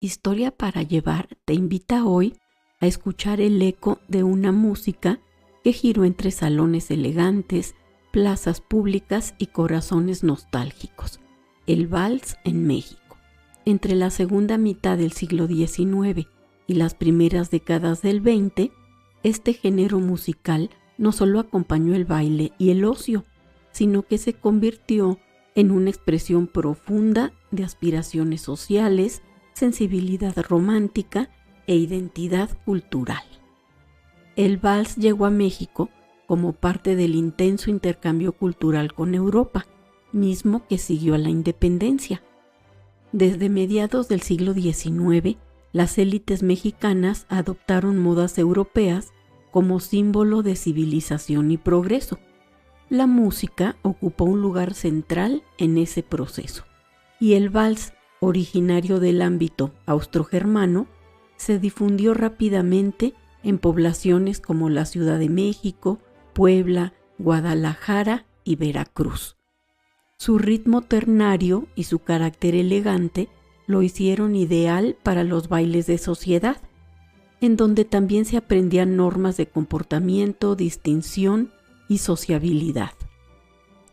Historia para llevar te invita hoy a escuchar el eco de una música que giró entre salones elegantes, plazas públicas y corazones nostálgicos. El vals en México. Entre la segunda mitad del siglo XIX y las primeras décadas del XX, este género musical no solo acompañó el baile y el ocio, sino que se convirtió en una expresión profunda de aspiraciones sociales, sensibilidad romántica e identidad cultural. El vals llegó a México como parte del intenso intercambio cultural con Europa, mismo que siguió a la independencia. Desde mediados del siglo XIX, las élites mexicanas adoptaron modas europeas como símbolo de civilización y progreso. La música ocupó un lugar central en ese proceso, y el vals, originario del ámbito austrogermano, se difundió rápidamente en poblaciones como la Ciudad de México, Puebla, Guadalajara y Veracruz. Su ritmo ternario y su carácter elegante lo hicieron ideal para los bailes de sociedad, en donde también se aprendían normas de comportamiento, distinción y sociabilidad.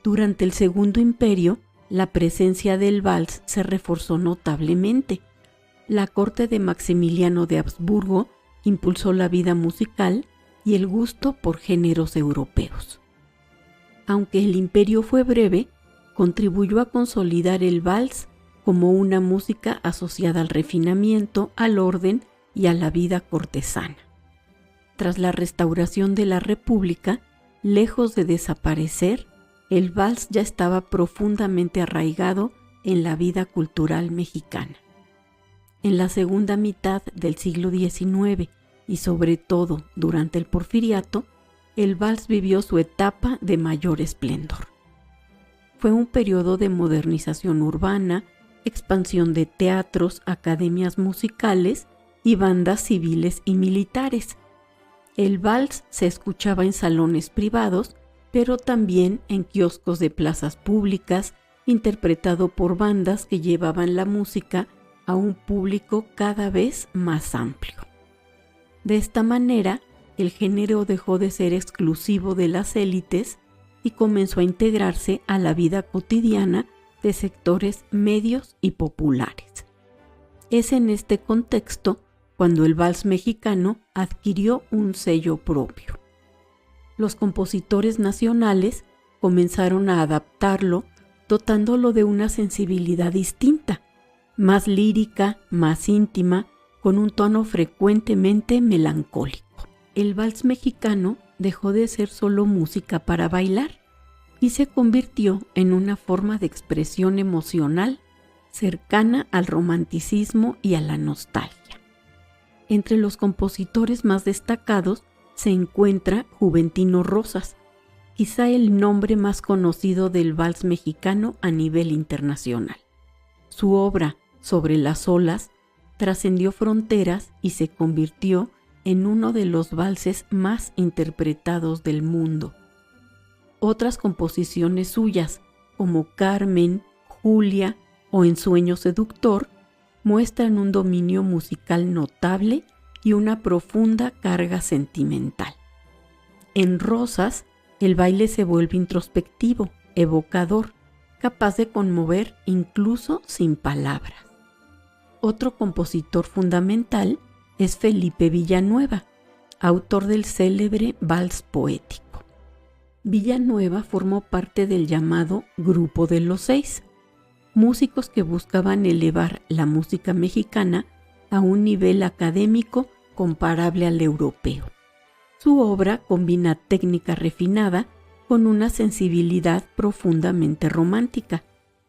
Durante el Segundo Imperio, la presencia del vals se reforzó notablemente. La corte de Maximiliano de Habsburgo impulsó la vida musical y el gusto por géneros europeos. Aunque el imperio fue breve, contribuyó a consolidar el vals como una música asociada al refinamiento, al orden y a la vida cortesana. Tras la restauración de la República, lejos de desaparecer, el vals ya estaba profundamente arraigado en la vida cultural mexicana. En la segunda mitad del siglo XIX y sobre todo durante el Porfiriato, el vals vivió su etapa de mayor esplendor. Fue un periodo de modernización urbana, expansión de teatros, academias musicales y bandas civiles y militares. El vals se escuchaba en salones privados, pero también en kioscos de plazas públicas, interpretado por bandas que llevaban la música a un público cada vez más amplio. De esta manera, el género dejó de ser exclusivo de las élites y comenzó a integrarse a la vida cotidiana de sectores medios y populares. Es en este contexto cuando el vals mexicano adquirió un sello propio. Los compositores nacionales comenzaron a adaptarlo, dotándolo de una sensibilidad distinta, más lírica, más íntima, con un tono frecuentemente melancólico. El vals mexicano dejó de ser solo música para bailar y se convirtió en una forma de expresión emocional cercana al romanticismo y a la nostalgia. Entre los compositores más destacados se encuentra Juventino Rosas, quizá el nombre más conocido del vals mexicano a nivel internacional. Su obra, Sobre las olas, trascendió fronteras y se convirtió en uno de los valses más interpretados del mundo. Otras composiciones suyas, como Carmen, Julia o Ensueño seductor, muestran un dominio musical notable y una profunda carga sentimental. En Rosas, el baile se vuelve introspectivo, evocador, capaz de conmover incluso sin palabras. Otro compositor fundamental es Felipe Villanueva, autor del célebre Vals Poético. Villanueva formó parte del llamado Grupo de los Seis, músicos que buscaban elevar la música mexicana a un nivel académico comparable al europeo. Su obra combina técnica refinada con una sensibilidad profundamente romántica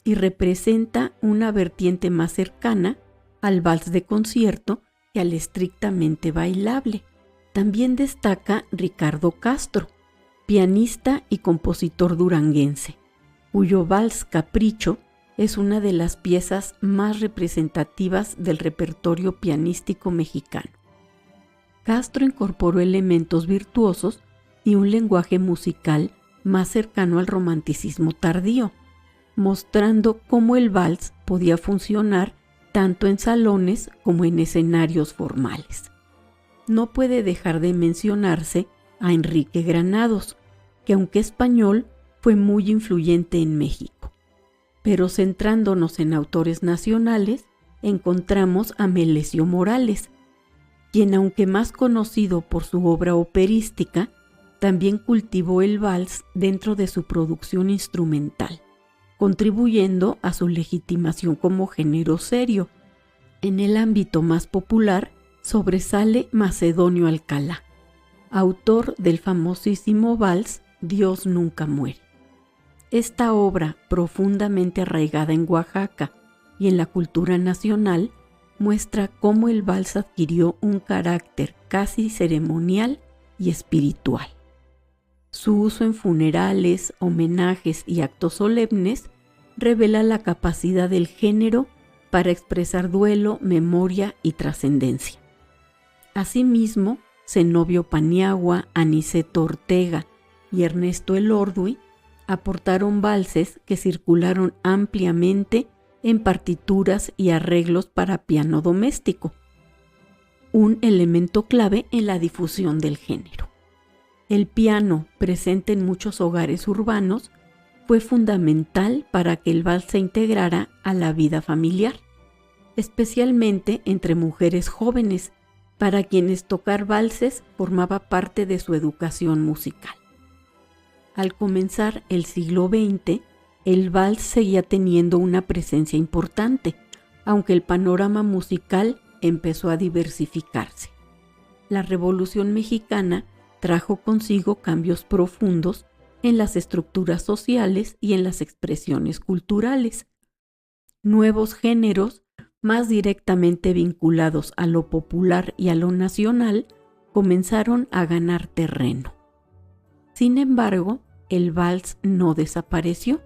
y representa una vertiente más cercana al vals de concierto que al estrictamente bailable. También destaca Ricardo Castro, pianista y compositor duranguense, cuyo vals Capricho es una de las piezas más representativas del repertorio pianístico mexicano. Castro incorporó elementos virtuosos y un lenguaje musical más cercano al romanticismo tardío, mostrando cómo el vals podía funcionar tanto en salones como en escenarios formales. No puede dejar de mencionarse a Enrique Granados, que aunque español, fue muy influyente en México. Pero centrándonos en autores nacionales, encontramos a Melesio Morales, quien, aunque más conocido por su obra operística, también cultivó el vals dentro de su producción instrumental, contribuyendo a su legitimación como género serio. En el ámbito más popular sobresale Macedonio Alcalá, autor del famosísimo vals Dios nunca muere. Esta obra, profundamente arraigada en Oaxaca y en la cultura nacional, muestra cómo el vals adquirió un carácter casi ceremonial y espiritual. Su uso en funerales, homenajes y actos solemnes revela la capacidad del género para expresar duelo, memoria y trascendencia. Asimismo, Zenobio Paniagua, Aniceto Ortega y Ernesto Elordui aportaron valses que circularon ampliamente en partituras y arreglos para piano doméstico, un elemento clave en la difusión del género. El piano, presente en muchos hogares urbanos, fue fundamental para que el vals se integrara a la vida familiar, especialmente entre mujeres jóvenes, para quienes tocar valses formaba parte de su educación musical. Al comenzar el siglo XX, el vals seguía teniendo una presencia importante, aunque el panorama musical empezó a diversificarse. La Revolución Mexicana trajo consigo cambios profundos en las estructuras sociales y en las expresiones culturales. Nuevos géneros, más directamente vinculados a lo popular y a lo nacional, comenzaron a ganar terreno. Sin embargo, el vals no desapareció.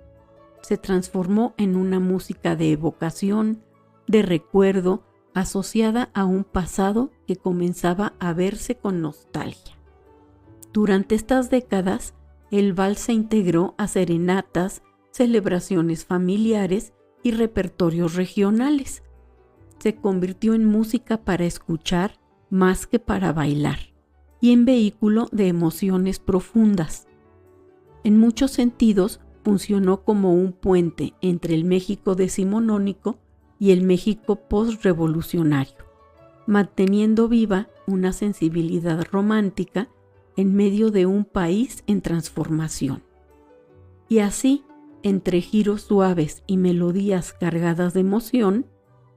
Se transformó en una música de evocación, de recuerdo, asociada a un pasado que comenzaba a verse con nostalgia. Durante estas décadas, el vals se integró a serenatas, celebraciones familiares y repertorios regionales. Se convirtió en música para escuchar más que para bailar y en vehículo de emociones profundas. En muchos sentidos, funcionó como un puente entre el México decimonónico y el México postrevolucionario, manteniendo viva una sensibilidad romántica en medio de un país en transformación. Y así, entre giros suaves y melodías cargadas de emoción,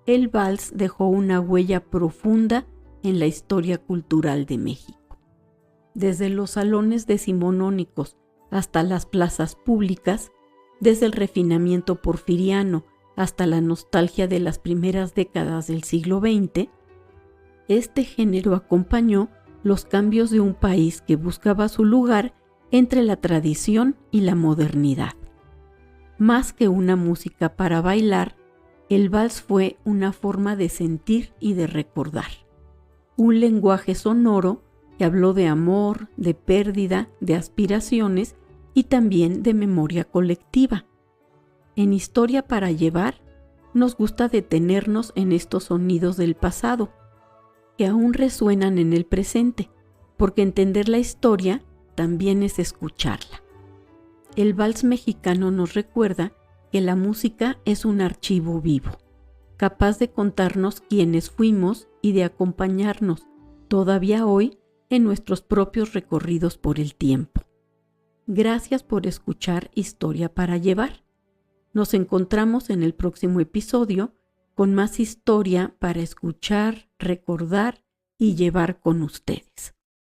el vals dejó una huella profunda en la historia cultural de México. Desde los salones decimonónicos hasta las plazas públicas, desde el refinamiento porfiriano hasta la nostalgia de las primeras décadas del siglo XX, este género acompañó los cambios de un país que buscaba su lugar entre la tradición y la modernidad. Más que una música para bailar, el vals fue una forma de sentir y de recordar. Un lenguaje sonoro que habló de amor, de pérdida, de aspiraciones y también de memoria colectiva. En Historia para Llevar, nos gusta detenernos en estos sonidos del pasado, que aún resuenan en el presente, porque entender la historia también es escucharla. El vals mexicano nos recuerda que la música es un archivo vivo, capaz de contarnos quiénes fuimos y de acompañarnos todavía hoy en nuestros propios recorridos por el tiempo. Gracias por escuchar Historia para Llevar. Nos encontramos en el próximo episodio con más historia para escuchar, recordar y llevar con ustedes.